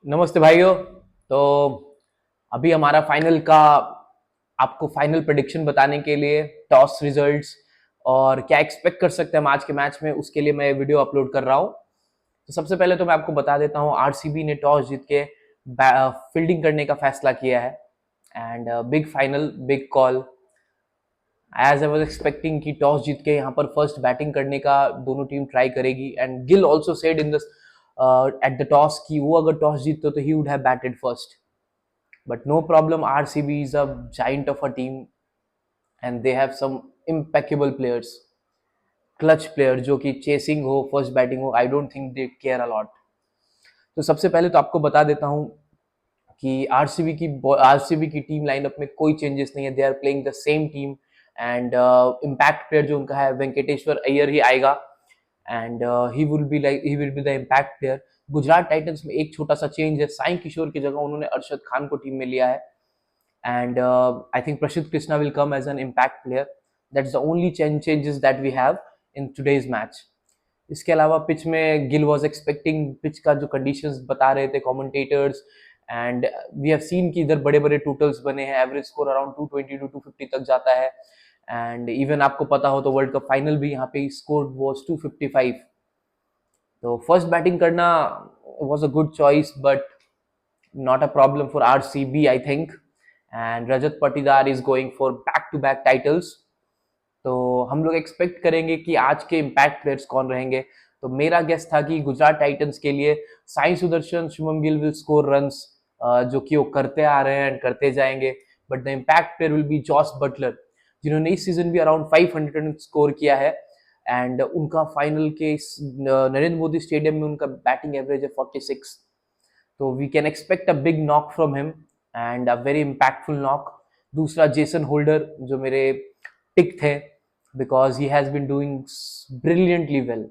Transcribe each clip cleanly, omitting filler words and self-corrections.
नमस्ते भाइयों। तो अभी हमारा फाइनल का आपको फाइनल प्रेडिक्शन बताने के लिए टॉस रिजल्ट्स और क्या एक्सपेक्ट कर सकते हैं हम आज के मैच में, उसके लिए मैं वीडियो अपलोड कर रहा हूँ। तो सबसे पहले तो मैं आपको बता देता हूँ, आरसीबी ने टॉस जीत के फील्डिंग करने का फैसला किया है। And big final, big call. As I was expecting कि टॉस जीत के यहाँ पर फर्स्ट बैटिंग करने का दोनों टीम ट्राई करेगी। And Gill also said in the at the toss कि वो अगर टॉस जीतते तो he would have batted first. But no problem, RCB is a giant of a team and they have some impeccable players, clutch player जो कि chasing हो, first batting हो, I don't think they care a lot. तो सबसे पहले तो आपको बता देता हूँ कि आरसीबी की टीम लाइनअप में कोई चेंजेस नहीं है। They are playing the same team. And impact player जो उनका है वेंकटेश्वर अय्यर ही आएगा। And he will be the impact player. Gujarat Titans में एक छोटा सा चेंज है, साई किशोर की जगह उन्होंने अरशद खान को टीम में लिया है। And I think Prashid Krishna will come as an impact player. That's the only changes that we have in today's match. इसके अलावा पिच में गिल वॉज एक्सपेक्टिंग पिच का जो कंडीशंस बता रहे थे commentators. And we have seen कि इधर बड़े बड़े टोटल्स बने हैं, एवरेज स्कोर अराउंड 220 टू 250 तक जाता है। एंड इवन आपको पता हो तो वर्ल्ड कप फाइनल भी यहाँ पे स्कोर वॉज 255। तो फर्स्ट बैटिंग करना was a good choice, but not a problem for RCB, I think. And Rajat Patidar is going for back-to-back titles. तो हम लोग एक्सपेक्ट करेंगे कि आज के इम्पैक्ट प्लेयर्स कौन रहेंगे। तो मेरा गेस था कि गुजरात टाइटंस के लिए Sai Sudarshan, Shubham Gill will score runs, जो कि वो करते आ रहे हैं एंड करते जाएंगे। But the impact player will be Jos Buttler, जिन्होंने इस सीजन भी अराउंड 500 रन स्कोर किया है। एंड उनका फाइनल के नरेंद्र मोदी स्टेडियम में उनका बैटिंग एवरेज है 46। तो we can expect a big knock from him and a very impactful knock. दूसरा जेसन होल्डर जो मेरे पिक थे, because he has been doing brilliantly well.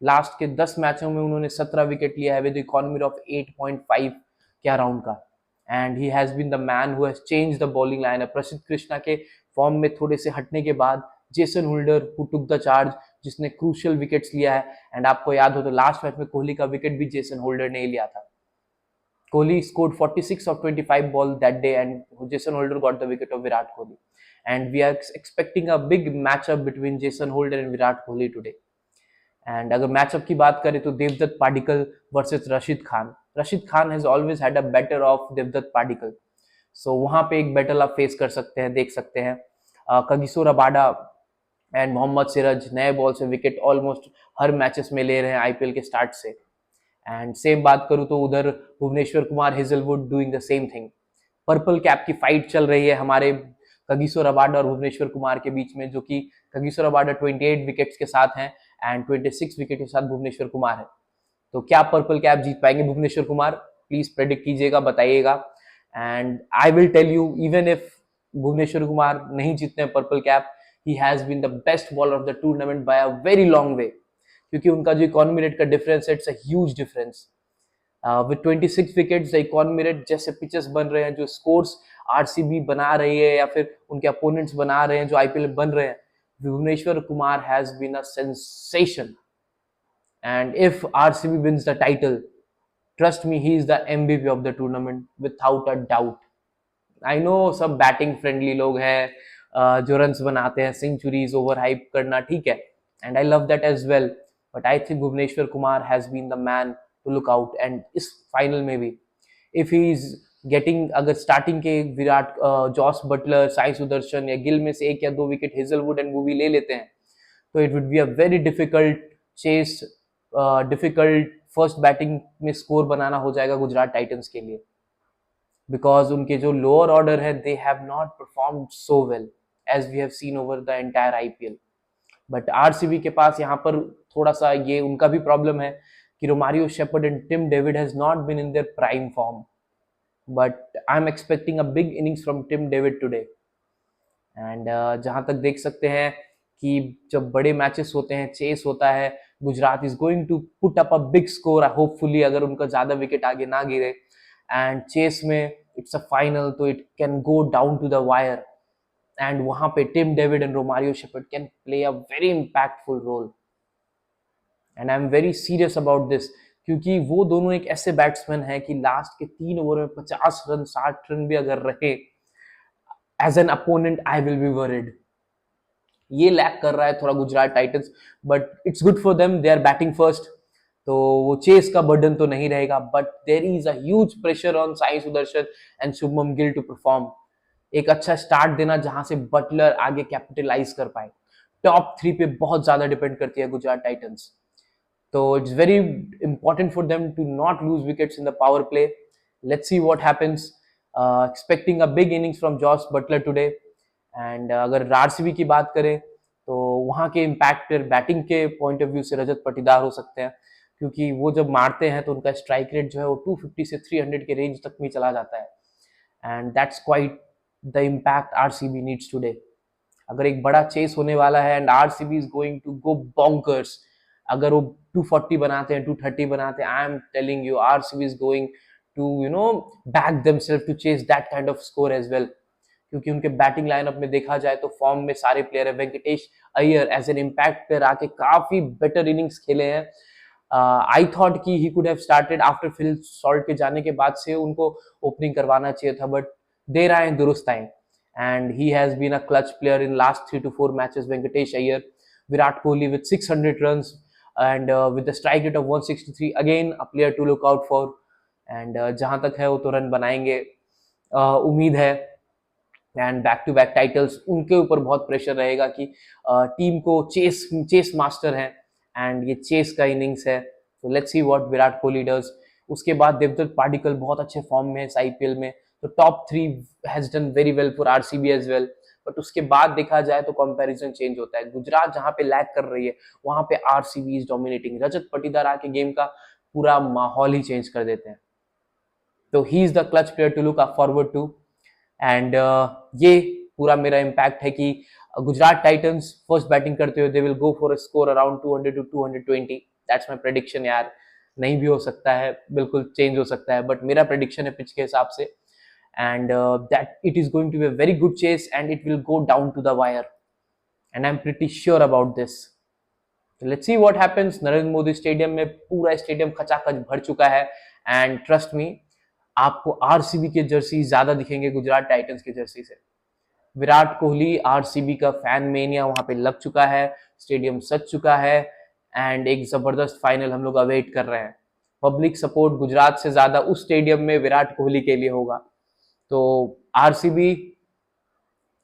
Last के 10 मैचों में उन्होंने 17 विकेट लिया है विद इकोनॉमी ऑफ 8.5 के अराउंड का। And he has been the man who has change the bowling line. Prasidh Krishna के फॉर्म में थोड़े से हटने के बाद Jason holder who took the charge, जिसने क्रूशियल विकेट्स लिया है। एंड आपको याद हो तो लास्ट मैच में कोहली का विकेट भी जेसन होल्डर ने ही लिया था। Kohli scored 46 of 25 ball that day, and Jason Holder got the wicket of Virat Kohli. And we are expecting a big matchup between Jason Holder and Virat Kohli today. And अगर matchup की बात करें तो Devdutt Padikkal versus Rashid Khan. Rashid Khan has always had a better of Devdutt Padikkal, so वहां पे एक battle आप face कर सकते हैं, देख सकते हैं। Kagiso Rabada and Mohammed Siraj नए बॉल से विकेट ऑलमोस्ट हर मैचेस में ले रहे हैं आईपीएल के स्टार्ट से। एंड सेम बात करूं तो उधर Bhuvneshwar Kumar Hazlewood doing the same thing. Purple cap की फाइट चल रही है हमारे कगिसो रबाडा और भुवनेश्वर कुमार के बीच में, जो कि कगिसो रबाडा 28 विकेट्स के साथ हैं एंड 26 विकेट के साथ भुवनेश्वर कुमार है। तो क्या पर्पल कैप जीत पाएंगे भुवनेश्वर कुमार? प्लीज प्रेडिक्ट कीजिएगा, बताइएगा। And I will tell you, even if Bhuvneshwar Kumar नहीं जीतते हैं purple cap, he has been the best bowler of the tournament by a very long way, क्योंकि उनका जो इकोनॉमी रेट का डिफरेंस है, it's a huge difference. With 26 wickets the economy rate, जैसे pitches बन रहे हैं, जो स्कोर्स आरसीबी बना रही है या फिर उनके अपोनेंट्स बना रहे हैं जो आईपीएल में बन रहे हैं, Bhuvneshwar Kumar has been a sensation. And if RCB wins the title, trust me, he is the MVP of the tournament without a doubt. I know सब बैटिंग फ्रेंडली लोग हैं, जो रन्स बनाते हैं, सेंचुरीज ओवर हाइप करना, ठीक है, and I love that as well. But I think Bhuvneshwar Kumar has been the man to look out. And इस फाइनल में भी इफ ही इज गेटिंग, अगर स्टार्टिंग के विराट, जॉस बटलर, साई सुदर्शन या गिल में से एक या दो विकेट हेजलवुड एंड वो भी ले लेते हैं, तो it would be a very difficult chase, difficult first batting में स्कोर बनाना हो जाएगा गुजरात टाइटंस के लिए, बिकॉज उनके जो लोअर ऑर्डर है they have not performed so well as we have seen over the entire IPL. But RCB के पास यहाँ पर थोड़ा सा ये उनका भी प्रॉब्लम है कि Romario Shepherd and Tim David has not been in their prime form, but I am expecting a big innings from Tim David today. And जहां तक देख सकते हैं कि जब बड़े मैचेस होते हैं, चेस होता है, Gujarat is going to put up a big score hopefully, अगर उनका ज्यादा विकेट आगे ना गिरे। एंड चेस में इट्स अ फाइनल, तो it can go down to the wire. And वहां पे Tim David and Romario Shepherd can play a very impactful role. And I am very serious about this. क्योंकि वो दोनों एक ऐसे batsman हैं कि लास्ट के 3 ओवर में 50 रन 60 रन भी अगर रहे, as an opponent I will be worried. ये लैक कर रहा है थोड़ा Gujarat Titans, but it's good for them, they are batting first, तो वो चेस का बर्डन तो नहीं रहेगा, but there is a huge pressure on Sai Sudharsan and Shubman Gill to perform. एक अच्छा स्टार्ट देना जहां से बटलर आगे कैपिटलाइज कर पाए। टॉप 3 पे बहुत ज्यादा डिपेंड करती है गुजरात टाइटंस, तो it's very important for them to not lose wickets in the power play. Let's see what happens, expecting a big innings from Jos Buttler today. And अगर आरसीबी की बात करें तो वहां के इम्पैक्ट बैटिंग के पॉइंट ऑफ व्यू से रजत पाटीदार हो सकते हैं, क्योंकि वो जब मारते हैं तो उनका स्ट्राइक रेट जो है वो 250 से 300 के रेंज तक में चला जाता है, and that's quite the impact RCB needs today. अगर एक बड़ा चेस होने वाला है and RCB is going to go bonkers, अगर वो 240 बनाते हैं 230 बनाते हैं, I am telling you RCB is going to back themselves to chase that kind of score as well, क्योंकि उनके बैटिंग लाइनअप में देखा जाए तो फॉर्म में सारे प्लेयर है। Venkatesh Iyer as an impact player आके काफी बेटर इनिंग्स खेले हैं। आई थॉट कि he could have started after Phil Salt के जाने के बाद से उनको ओपनिंग करवाना चाहिए था, बट देर आए दुरुस्त आए, and he has been a clutch player in last 3 to 4 matches. Venkatesh Iyer, Virat Kohli with 600 runs and with the strike rate of 163, again a player to look out for. And जहां तक है वो तो run बनाएंगे, उम्मीद है। And back to back titles उनके ऊपर बहुत प्रेशर रहेगा कि टीम को चेस मास्टर है एंड ये चेस का इनिंग्स है, तो let's see what Virat Kohli does. उसके बाद देवदत्त पाडिक्कल बहुत अच्छे फॉर्म में है इस आईपीएल में, तो top 3 has done very well for RCB as well, but उसके बाद देखा जाए तो कंपैरिजन चेंज होता है। गुजरात जहां पे लैग कर रही है वहां पे RCB is dominating. Rajat Patidar आके गेम का पूरा माहौल ही चेंज कर देते हैं, तो he is the clutch player to look forward to. And ये पूरा मेरा इम्पैक्ट है कि गुजरात टाइटंस फर्स्ट बैटिंग करते हुए they will go for a score around 200 to 220। That's my prediction यार, नहीं भी हो सकता है, बिल्कुल चेंज हो सकता है, बट मेरा प्रेडिक्शन है पिच के हिसाब से। And that it is going to be a very good chase and it will go down to the wire, and I am pretty sure about this. Let's see what happens. Narendra Modi stadium में पूरा stadium खचाखच भर चुका है, and trust me आपको RCB के Jersey ज्यादा दिखेंगे गुजरात टाइटंस के जर्सी से। विराट कोहली आरसीबी का फैन मेनिया वहां पे लग चुका है, स्टेडियम सज चुका है, एंड एक जबरदस्त फाइनल हम लोग अवेट कर रहे हैं। पब्लिक सपोर्ट गुजरात से ज्यादा उस स्टेडियम में विराट कोहली के लिए होगा, तो RCB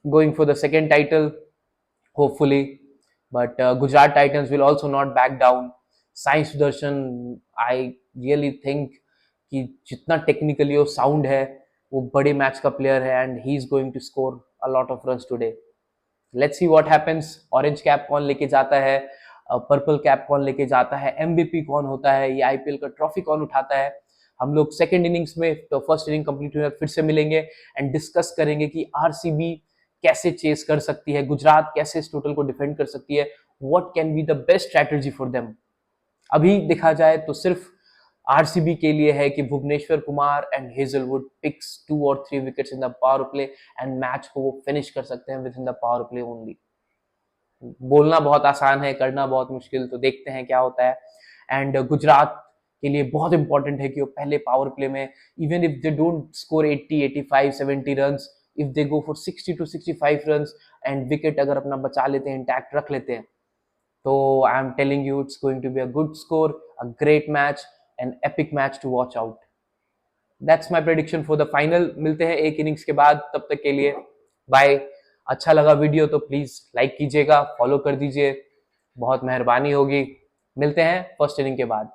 going for the second title hopefully, but Gujarat Titans will also not back down. Sai Sudarshan, I really think कि जितना टेक्निकली वो साउंड है वो बड़े मैच का प्लेयर है, and he is going to score a lot of runs today. Let's see what happens. Orange cap कौन लेके जाता है, पर्पल कैप कौन लेके जाता है, एमवीपी कौन होता है, ये आईपीएल का ट्रॉफी कौन उठाता है। हम लोग सेकंड इनिंग्स में, तो फर्स्ट इनिंग कंप्लीट हुई फिर से मिलेंगे एंड डिस्कस करेंगे कि आरसीबी कैसे चेस कर सकती है, गुजरात कैसे इस टोटल को डिफेंड कर सकती है, what can be the best strategy for them. अभी देखा जाए तो सिर्फ आरसीबी के लिए है कि Bhuvneshwar Kumar and Hazlewood picks 2 और 3 wickets in the power play and match को वो फिनिश कर सकते हैं within the power play only. बोलना बहुत आसान है, करना बहुत मुश्किल, तो देखते हैं क्या होता है। एंड गुजरात के लिए बहुत इंपॉर्टेंट है कि वो पहले पावर प्ले में, even if they don't score 80 85 70 runs, if they go for 60 to 65 runs and wicket अगर अपना बचा लेते हैं, इंटैक्ट रख लेते हैं, तो I am telling you it's going to be a good score, a great match, an epic match to watch out. That's my prediction for the final. मिलते हैं एक इनिंग्स के बाद, तब तक के लिए बाय। अच्छा लगा वीडियो तो प्लीज लाइक कीजिएगा, फॉलो कर दीजिए, बहुत मेहरबानी होगी। मिलते हैं फर्स्ट इनिंग के बाद।